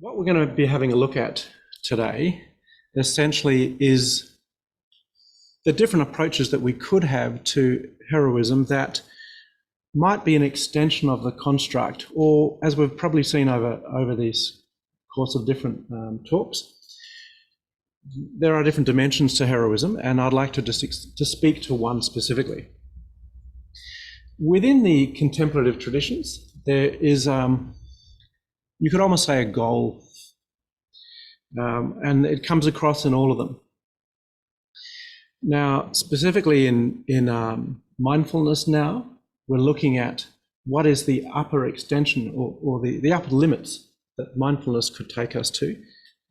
What we're going to be having a look at today essentially is the different approaches that we could have to heroism that might be an extension of the construct, or as we've probably seen over this course of different talks, there are different dimensions to heroism, and I'd like to just speak to one specifically. Within the contemplative traditions, there is, you could almost say, a goal, and it comes across in all of them. Now, specifically in mindfulness now, we're looking at what is the upper extension or the upper limits that mindfulness could take us to.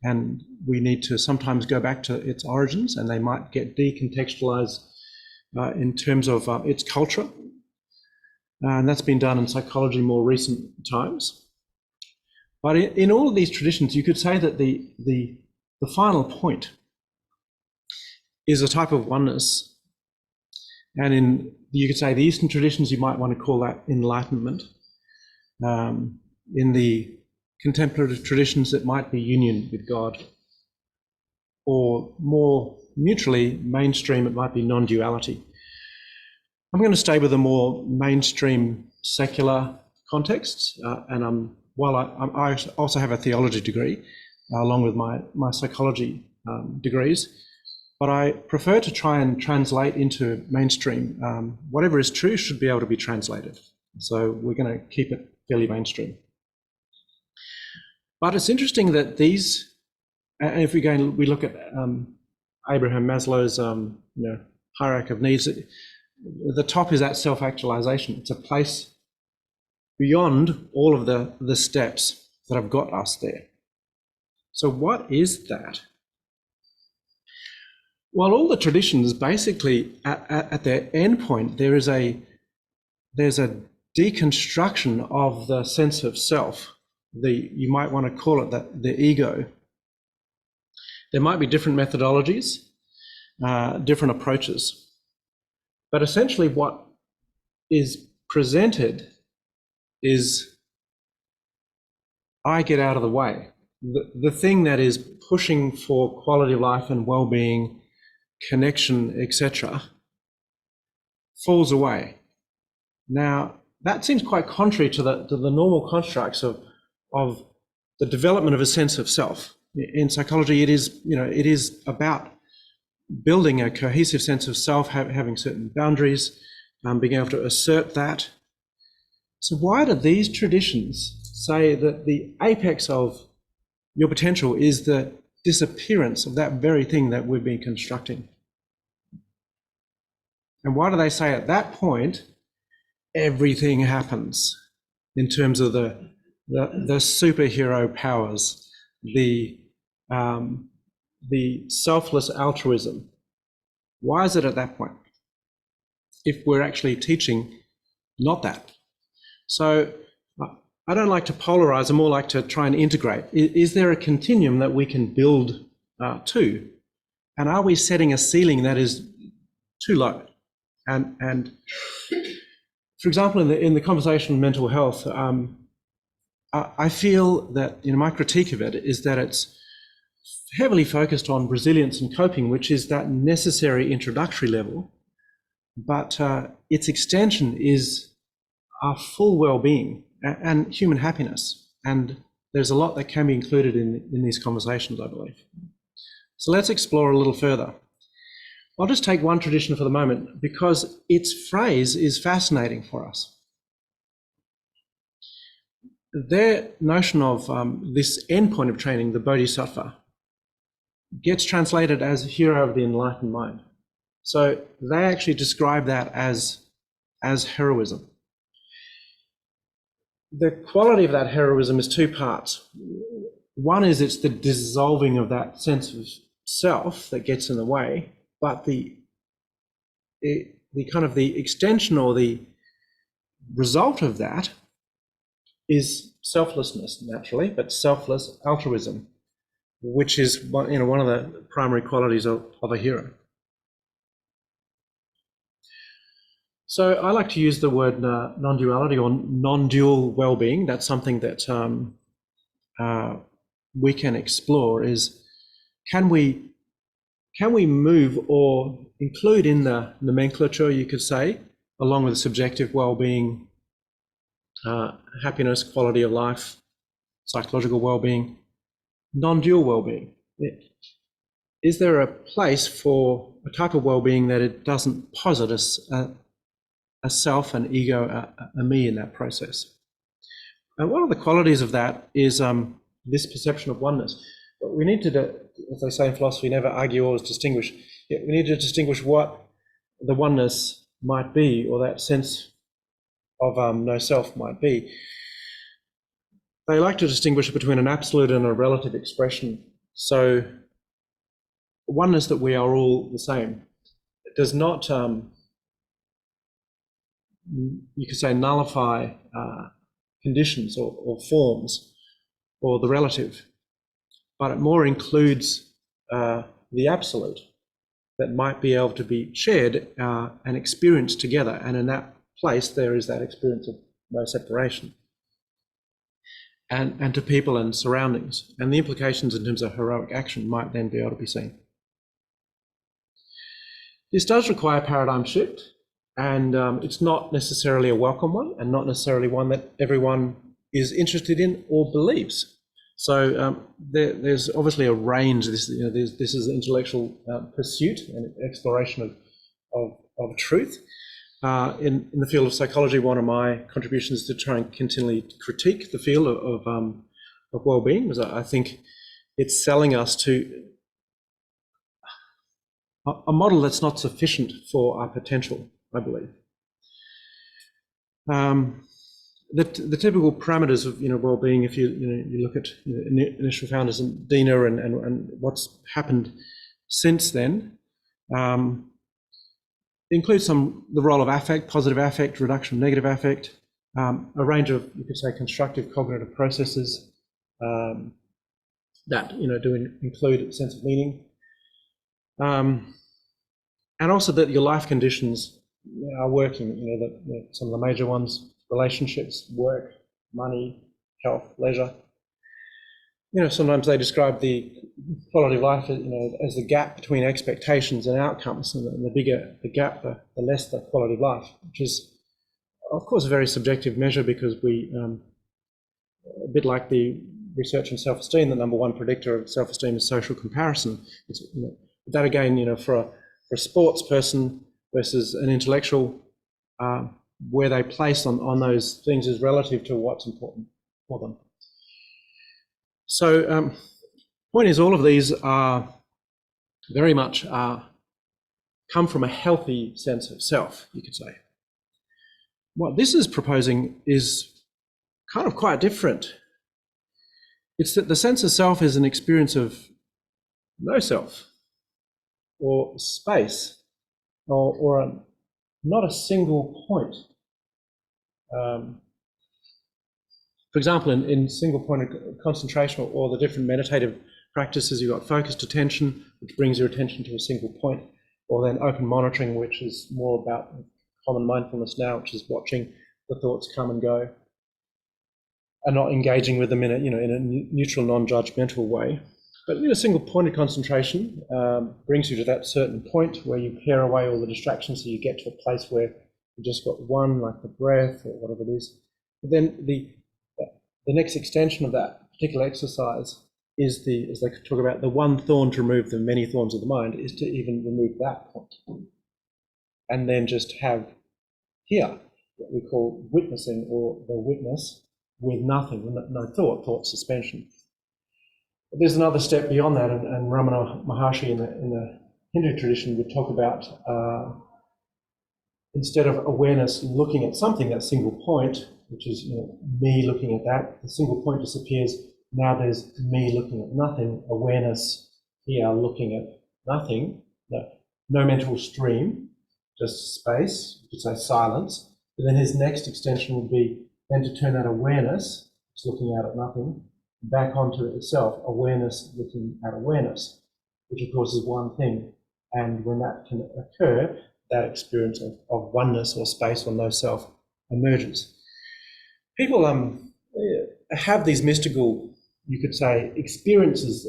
And we need to sometimes go back to its origins, and they might get decontextualized in terms of its culture. And that's been done in psychology more recent times. But in all of these traditions, you could say that the final point is a type of oneness. And you could say the Eastern traditions, you might want to call that enlightenment. In the contemplative traditions, it might be union with God. Or more neutrally, mainstream, it might be non-duality. I'm going to stay with a more mainstream secular context, and while I also have a theology degree, along with my psychology degrees, but I prefer to try and translate into mainstream. Whatever is true should be able to be translated. So we're going to keep it fairly mainstream. But it's interesting that these, and if we look at Abraham Maslow's hierarchy of needs, the top is that self-actualization. It's a place beyond all of the steps that have got us there. So what is that? Well, all the traditions basically at their endpoint, there's a deconstruction of the sense of self. You might want to call it the ego. There might be different methodologies, different approaches, but essentially what is presented is I get out of the way. The thing that is pushing for quality of life and well-being, connection, etc., falls away. Now, that seems quite contrary to the normal constructs of the development of a sense of self. In psychology, it is about building a cohesive sense of self, having certain boundaries, being able to assert that. So why do these traditions say that the apex of your potential is the disappearance of that very thing that we've been constructing? And why do they say at that point, everything happens in terms of the superhero powers, the selfless altruism? Why is it at that point, if we're actually teaching not that? So I don't like to polarize, I more like to try and integrate. Is there a continuum that we can build to? And are we setting a ceiling that is too low? And for example, in the conversation on mental health, I feel that my critique of it is that it's heavily focused on resilience and coping, which is that necessary introductory level, but its extension is our full well-being and human happiness. And there's a lot that can be included in these conversations, I believe. So let's explore a little further. I'll just take one tradition for the moment because its phrase is fascinating for us. Their notion of this endpoint of training, the bodhisattva, gets translated as hero of the enlightened mind. So they actually describe that as heroism. The quality of that heroism is two parts. One is it's the dissolving of that sense of self that gets in the way, but the kind of the extension or the result of that is selflessness, naturally, but selfless altruism, which is one of the primary qualities of a hero. So I like to use the word non-duality or non-dual well-being. That's something that we can explore is, can we move or include in the nomenclature, you could say, along with subjective well-being, happiness, quality of life, psychological well-being, non-dual well-being? Is there a place for a type of well-being that it doesn't posit a self, an ego, a me in that process? And one of the qualities of that is this perception of oneness. But we need to, as they say in philosophy, never argue, always distinguish. We need to distinguish what the oneness might be, or that sense of no self might be. They like to distinguish between an absolute and a relative expression. So oneness, that we are all the same, it does not, you could say, nullify conditions or forms or the relative, but it more includes the absolute that might be able to be shared and experienced together. And in that place, there is that experience of no separation. And to people and surroundings. And the implications in terms of heroic action might then be able to be seen. This does require a paradigm shift, and it's not necessarily a welcome one, and not necessarily one that everyone is interested in or believes. So there's obviously a range. This is an intellectual pursuit and exploration of truth. In the field of psychology, one of my contributions is to try and continually critique the field of well-being, because I think it's selling us to a model that's not sufficient for our potential, I believe. The typical parameters of well-being, if you look at initial founders and Dina and what's happened since then, includes the role of affect, positive affect, reduction of negative affect, a range of, you could say, constructive cognitive processes that do include a sense of meaning, and also that your life conditions are working. Some of the major ones: relationships, work, money, health, leisure. Sometimes they describe the quality of life as the gap between expectations and outcomes, and the bigger the gap, the less the quality of life, which is, of course, a very subjective measure, because we, a bit like the research on self-esteem, the number one predictor of self-esteem is social comparison. It's, that again, for a sports person versus an intellectual, where they place on those things is relative to what's important for them. So point is, all of these are very much come from a healthy sense of self, you could say. What this is proposing is kind of quite different. It's that the sense of self is an experience of no self, or space, or not a single point. For example, in single point of concentration, or the different meditative practices, you've got focused attention, which brings your attention to a single point, or then open monitoring, which is more about common mindfulness now, which is watching the thoughts come and go, and not engaging with them in a neutral, non-judgmental way. But a single point of concentration brings you to that certain point where you pare away all the distractions, so you get to a place where you just got one, like the breath or whatever it is. But then the next extension of that particular exercise is as they talk about, the one thorn to remove the many thorns of the mind, is to even remove that point. And then just have here what we call witnessing, or the witness with nothing, no thought suspension. But there's another step beyond that, and Ramana Maharshi in the Hindu tradition would talk about instead of awareness looking at something, that single point, which is me looking at that, the single point disappears. Now there's me looking at nothing, awareness here looking at nothing, no mental stream, just space, you could say silence. But then his next extension would be then to turn that awareness, it's looking out at nothing, back onto itself, awareness looking at awareness, which of course is one thing. And when that can occur, that experience of oneness or space or no self emerges. People have these mystical you could say, experiences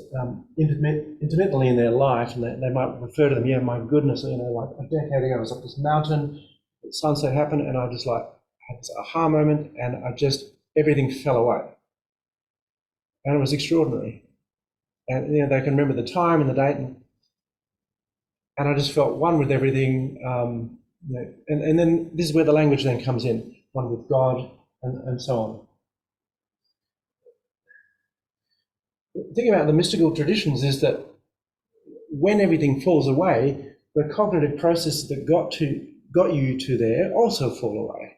intermittently in their life, and they might refer to them, yeah, my goodness, like a decade ago I was up this mountain, sunset happened, and I just like had this aha moment, and everything fell away. And it was extraordinary. And they can remember the time and the date, and I just felt one with everything. And then this is where the language then comes in, one with God, and so on. The thing about the mystical traditions is that when everything falls away, the cognitive processes that got you to there also fall away,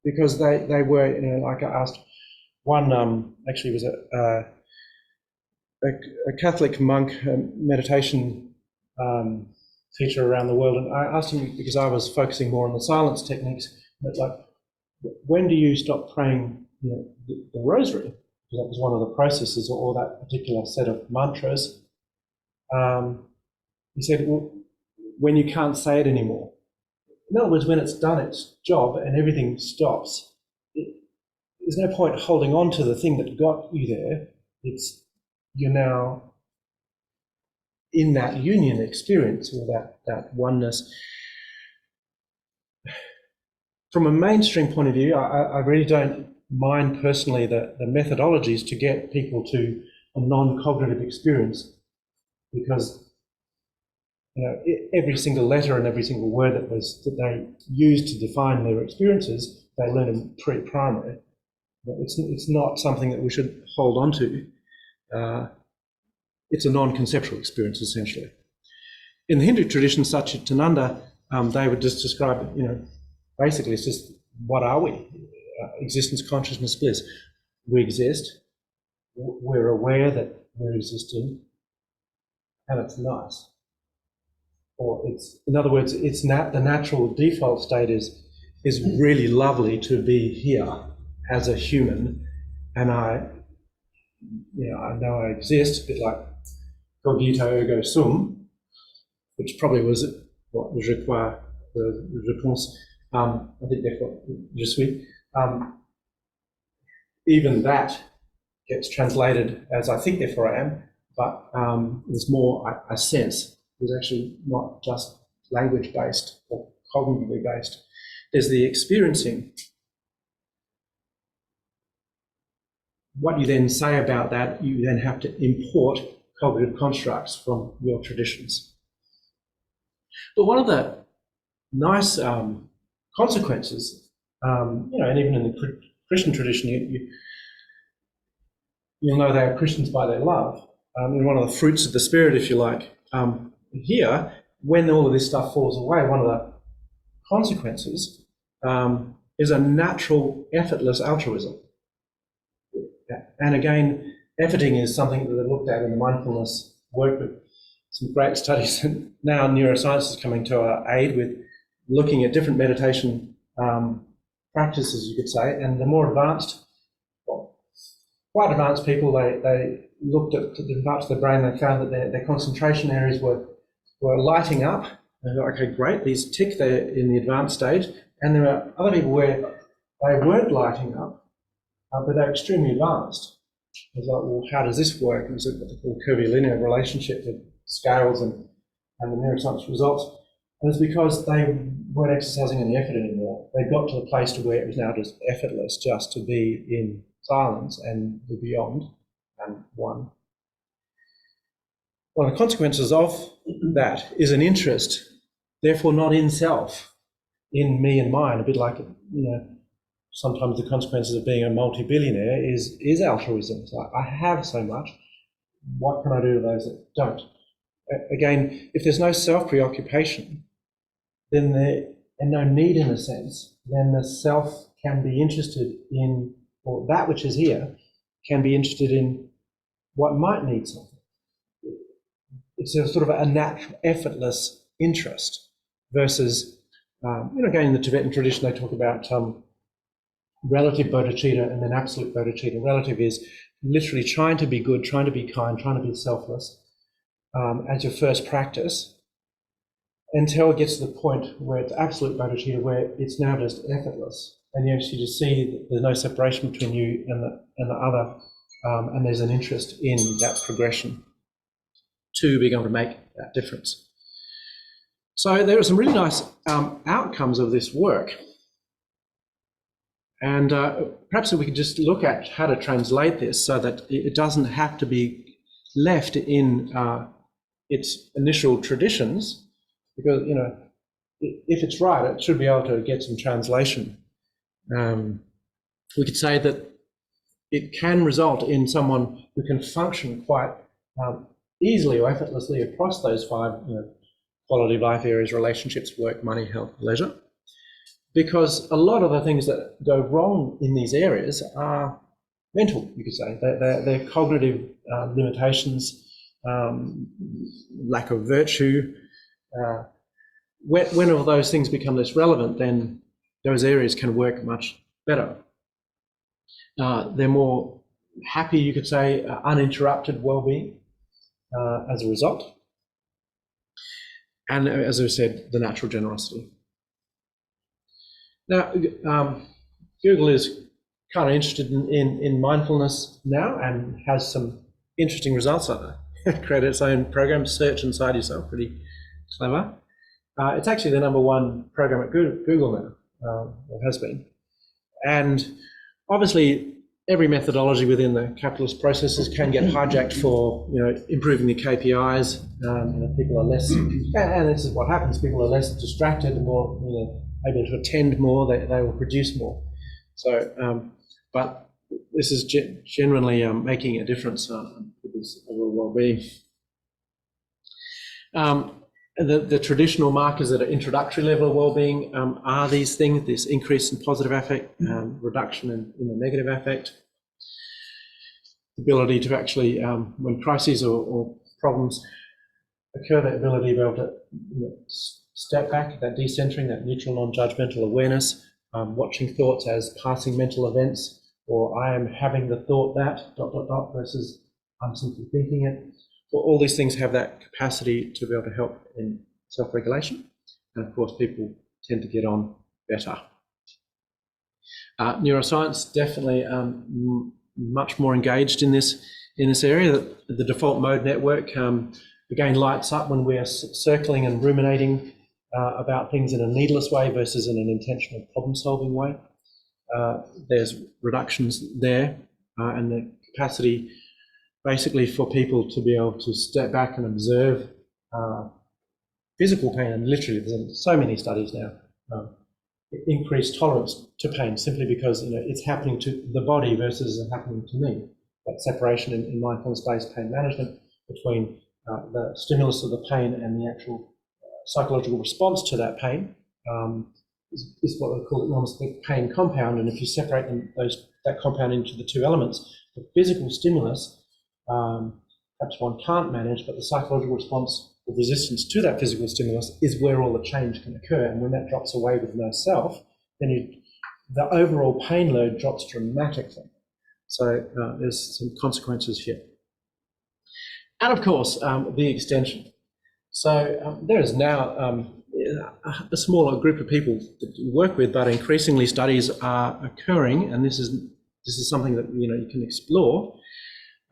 because they were, like I asked one, actually was a Catholic monk, meditation teacher around the world, and I asked him, because I was focusing more on the silence techniques, but like, when do you stop praying the rosary? Because that was one of the processes, or that particular set of mantras. He said, well, when you can't say it anymore. In other words, when it's done its job and everything stops, there's no point holding on to the thing that got you there. You're now in that union experience, or that oneness. From a mainstream point of view, I really don't mind personally the methodologies to get people to a non-cognitive experience, because every single letter and every single word that they used to define their experiences, they learn in pre-primary. It's not something that we should hold on to. It's a non-conceptual experience, essentially. In the Hindu tradition, Satchitananda, they would just describe it, basically it's just, what are we? Existence, consciousness, bliss. We exist. We're aware that we're existing, and it's nice. Or in other words, it's the natural default state is really lovely to be here as a human, and I know I exist, a bit like cogito ergo sum, which probably was what je crois, je pense. I think therefore je suis. Even that gets translated as I think therefore I am, but there's more a sense. It's actually not just language based or cognitively based. There's the experiencing. What you then say about that, you then have to import cognitive constructs from your traditions. But one of the nice consequences, and even in the Christian tradition, you'll know they are Christians by their love. And one of the fruits of the Spirit, if you like, here, when all of this stuff falls away, one of the consequences is a natural, effortless altruism. And again, efforting is something that they've looked at in the mindfulness work with some great studies. And now neuroscience is coming to our aid with looking at different meditation practices, you could say, and the more advanced, quite advanced people, they looked at the parts of the brain, they found that their concentration areas were lighting up. They thought, okay, great, these tick, they're in the advanced stage. And there are other people where they weren't lighting up, but they're extremely advanced. It's like, well, how does this work? It was what they call curvilinear relationship with scales and the neuroscience results. And it's because they weren't exercising any effort anymore. They got to the place to where it was now just effortless just to be in silence and the beyond and one. One of the consequences of that is an interest, therefore not in self, in me and mine, a bit like, sometimes the consequences of being a multi-billionaire is altruism. So I have so much, what can I do to those that don't? Again, if there's no self-preoccupation, then and no need in a sense, then the self can be interested in, or that which is here can be interested in what might need something. It's a sort of a natural, effortless interest versus, again, in the Tibetan tradition, they talk about relative bodhicitta and then absolute bodhicitta. Relative is literally trying to be good, trying to be kind, trying to be selfless as your first practice, until it gets to the point where it's absolute bodhicitta, where it's now just effortless. And you actually just see that there's no separation between you and the other and there's an interest in that progression to being able to make that difference. So there are some really nice outcomes of this work. And perhaps if we could just look at how to translate this so that it doesn't have to be left in its initial traditions, because, you know, if it's right, it should be able to get some translation. We could say that it can result in someone who can function quite easily or effortlessly across those 5, you know, quality of life areas: relationships, work, money, health, leisure. Because a lot of the things that go wrong in these areas are mental, you could say. They're cognitive limitations, lack of virtue. When all those things become less relevant, then those areas can work much better. They're more happy, you could say, uninterrupted well-being as a result. And as I said, the natural generosity. Now, Google is kind of interested in mindfulness now and has some interesting results. It created its own program, Search Inside Yourself, pretty clever. It's actually the #1 program at Google now, or has been. And obviously, every methodology within the capitalist processes can get hijacked for, you know, improving the KPIs. People are less, and this is what happens. People are less distracted, more, you know, able to attend more. They will produce more. So, but this is genuinely making a difference for people's overall well-being. The traditional markers at an introductory level of well-being are these things: this increase in positive affect, reduction in the negative affect, ability to actually, when crises or problems occur, that ability to be able to, you know, step back, that decentering, that neutral, non-judgmental awareness, watching thoughts as passing mental events, or I am having the thought that ... versus I'm simply thinking it. Well, all these things have that capacity to be able to help in self-regulation, and of course people tend to get on better. Neuroscience definitely much more engaged in this area. The default mode network again lights up when we are circling and ruminating about things in a needless way versus in an intentional problem-solving way. There's reductions there, and the capacity basically for people to be able to step back and observe physical pain. And literally, there's so many studies now, increased tolerance to pain simply because, you know, it's happening to the body versus it's happening to me. That separation in mindfulness-based pain management between the stimulus of the pain and the actual psychological response to that pain is what we call enormous pain compound. And if you separate that compound into the 2 elements, the physical stimulus, perhaps one can't manage, but the psychological response of resistance to that physical stimulus is where all the change can occur. And when that drops away with no self, then the overall pain load drops dramatically. So there's some consequences here. And of course, the extension. So there is now a smaller group of people that you work with, but increasingly studies are occurring, and this is something that, you know, you can explore.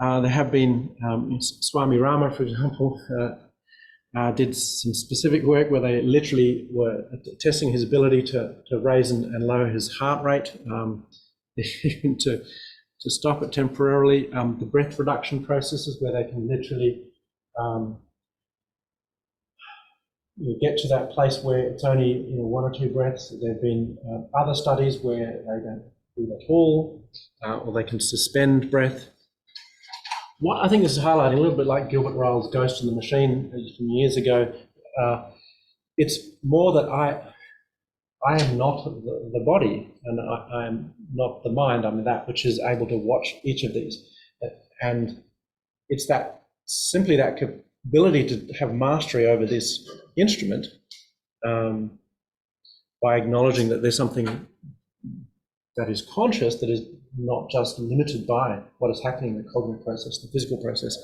There have been Swami Rama, for example, did some specific work where they literally were testing his ability to raise and lower his heart rate, even to stop it temporarily. The breath reduction processes where they can literally get to that place where it's only, you know, 1 or 2 breaths. There have been other studies where they don't breathe at all, or they can suspend breath. What I think this is highlighting a little bit like Gilbert Ryle's Ghost in the Machine from years ago. It's more that I am not the body, and I am not the mind. I'm that which is able to watch each of these, and it's that simply that ability to have mastery over this instrument by acknowledging that there's something that is conscious, that is not just limited by what is happening in the cognitive process, the physical process,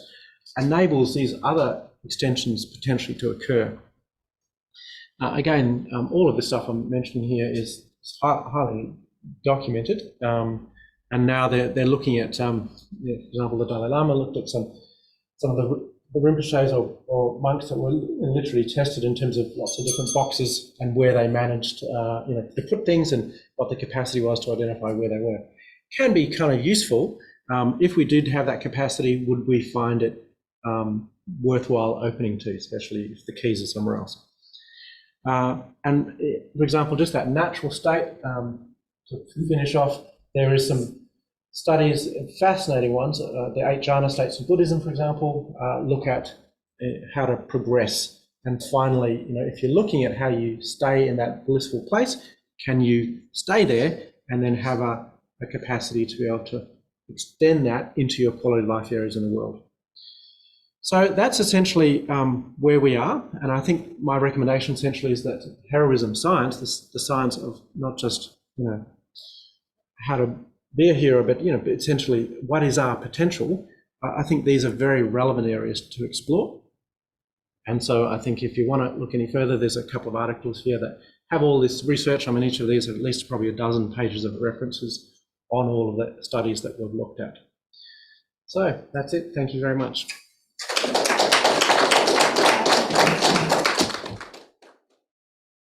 enables these other extensions potentially to occur. Again, all of this stuff I'm mentioning here is highly documented, and And now they're looking at, for example, the Dalai Lama looked at some of the Rinpoches or monks that were literally tested in terms of lots of different boxes and where they managed to put things and what the capacity was to identify where they were. Can be kind of useful. If we did have that capacity, would we find it worthwhile opening to, especially if the keys are somewhere else? And for example, just that natural state, to finish off, there is some studies, fascinating ones. The 8 jhana states of Buddhism, for example, look at how to progress. And finally, if you're looking at how you stay in that blissful place, can you stay there and then have a capacity to be able to extend that into your quality of life areas in the world? So that's essentially where we are. And I think my recommendation essentially is that heroism science, the science of not just, how to be a hero, but essentially what is our potential. I think these are very relevant areas to explore. And so I think if you want to look any further, there's a couple of articles here that have all this research. I mean, each of these are at least probably a dozen pages of references on all of the studies that we've looked at. So that's it. Thank you very much.